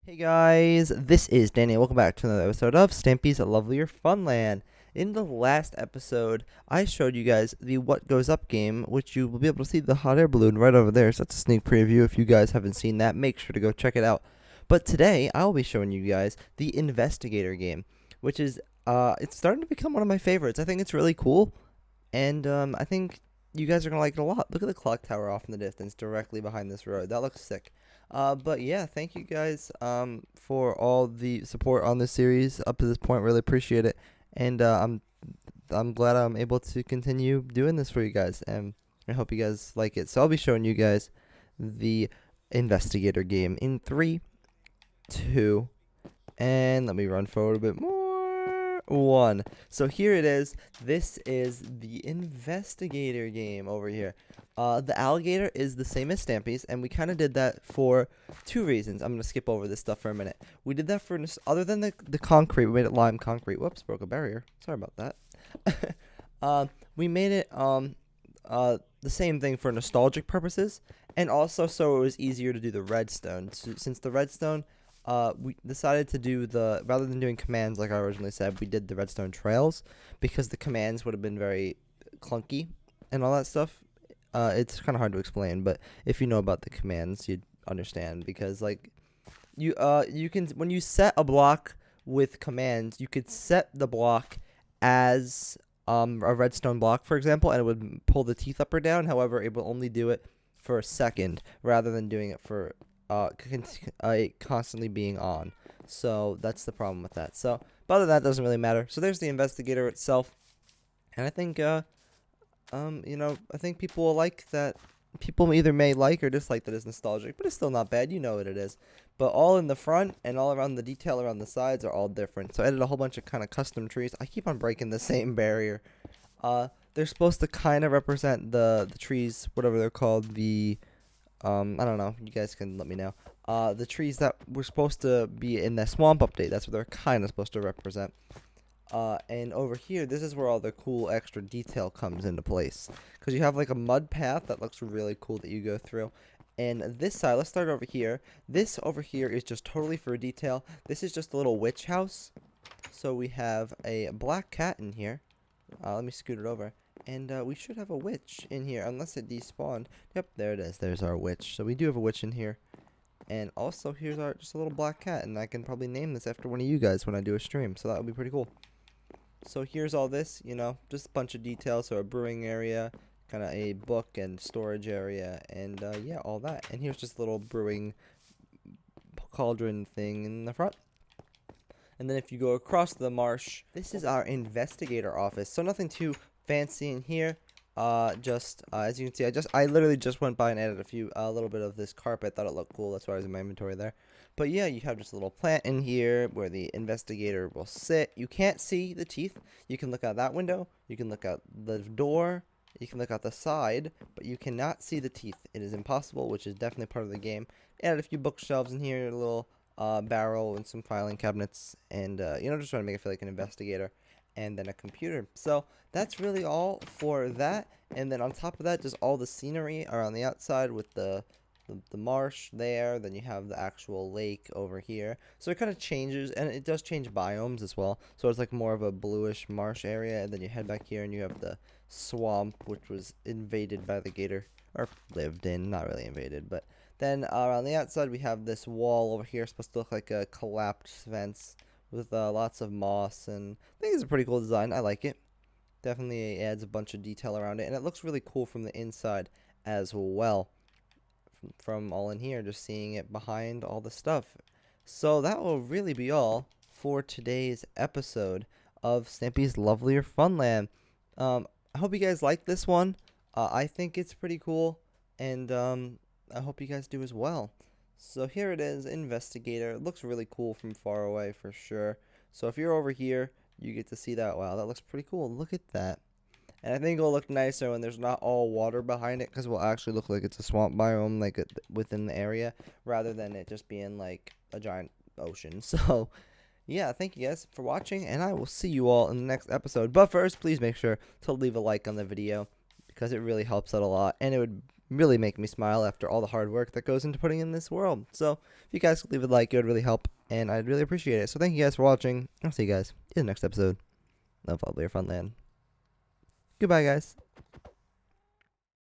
Hey guys, this is Danny. Welcome back to another episode of Stampy's Lovelier Funland. In the last episode, I showed you guys the What Goes Up game, which you will be able to see the hot air balloon right over there. So that's a sneak preview. If you guys haven't seen that, make sure to go check it out. But today, I'll be showing you guys the Investigator game, which is it's starting to become one of my favorites. I think it's really cool, and I think you guys are gonna like it a lot. Look at the clock tower off in the distance, directly behind this road. That looks sick. But yeah, thank you guys for all the support on this series up to this point. Really appreciate it, and I'm glad I'm able to continue doing this for you guys, and I hope you guys like it. So I'll be showing you guys the Investigator game in 3, 2, and let me run forward a bit more. 1. So here it is. This is the Investigator game over here. The alligator is the same as Stampy's, and we kind of did that for 2 reasons. I'm going to skip over this stuff for a minute. We did that for, other than the concrete, we made it lime concrete. Whoops, broke a barrier. Sorry about that. We made it the same thing for nostalgic purposes, and also so it was easier to do the redstone. Since the redstone, we decided to do rather than doing commands like I originally said, we did the redstone trails, because the commands would have been very clunky and all that stuff. It's kind of hard to explain, but if you know about the commands, you'd understand, because like you can, when you set a block with commands, you could set the block as a redstone block, for example, and it would pull the teeth up or down. However, it will only do it for a second rather than doing it for constantly being on. So that's the problem with that. So, but other than that, doesn't really matter. So there's the Investigator itself, and I think I think people will like that. People either may like or dislike that it's nostalgic, but it's still not bad. You know what it is. But all in the front and all around the detail around the sides are all different. So I added a whole bunch of kind of custom trees. I keep on breaking the same barrier. They're supposed to kind of represent the trees, whatever they're called. I don't know. You guys can let me know. The trees that were supposed to be in the swamp update. That's what they're kind of supposed to represent. And over here, this is where all the cool extra detail comes into place. Because you have like a mud path that looks really cool that you go through. And this side, let's start over here. This over here is just totally for detail. This is just a little witch house. So we have a black cat in here. Let me scoot it over. And we should have a witch in here, unless it despawned. Yep, there it is. There's our witch. So we do have a witch in here. And also, here's just a little black cat. And I can probably name this after one of you guys when I do a stream. So that would be pretty cool. So here's all this, just a bunch of details. So a brewing area, kind of a book and storage area, and yeah, all that. And here's just a little brewing cauldron thing in the front. And then if you go across the marsh, this is our Investigator office. So nothing too fancy in here. As you can see, I literally just went by and added a little bit of this carpet. Thought it looked cool. That's why I was in my inventory there. But yeah, you have just a little plant in here where the Investigator will sit. You can't see the teeth. You can look out that window. You can look out the door. You can look out the side, but you cannot see the teeth. It is impossible, which is definitely part of the game. Added a few bookshelves in here, a little barrel and some filing cabinets, and just trying to make it feel like an Investigator. And then a computer. So that's really all for that. And then on top of that, just all the scenery around the outside with the marsh there. Then you have the actual lake over here. So it kind of changes, and it does change biomes as well. So it's like more of a bluish marsh area. And then you head back here and you have the swamp, which was invaded by the gator, or lived in, not really invaded. But then around the outside, we have this wall over here, supposed to look like a collapsed fence, with lots of moss, and I think it's a pretty cool design. I like it. Definitely adds a bunch of detail around it, and it looks really cool from the inside as well. From all in here, just seeing it behind all the stuff. So that will really be all for today's episode of Stampy's Lovelier Funland. I hope you guys like this one. I think it's pretty cool, and I hope you guys do as well. So here it is, Investigator. It looks really cool from far away for sure. So if you're over here, you get to see that. Wow, that looks pretty cool. Look at that. And I think it'll look nicer when there's not all water behind it, because it will actually look like it's a swamp biome, like within the area, rather than it just being like a giant ocean. So yeah, thank you guys for watching, and I will see you all in the next episode. But first, please make sure to leave a like on the video, because it really helps out a lot, and it would really make me smile after all the hard work that goes into putting in this world. So if you guys could leave a like, it would really help, and I'd really appreciate it. So thank you guys for watching. I'll see you guys in the next episode of Lovelier Funland. Goodbye, guys.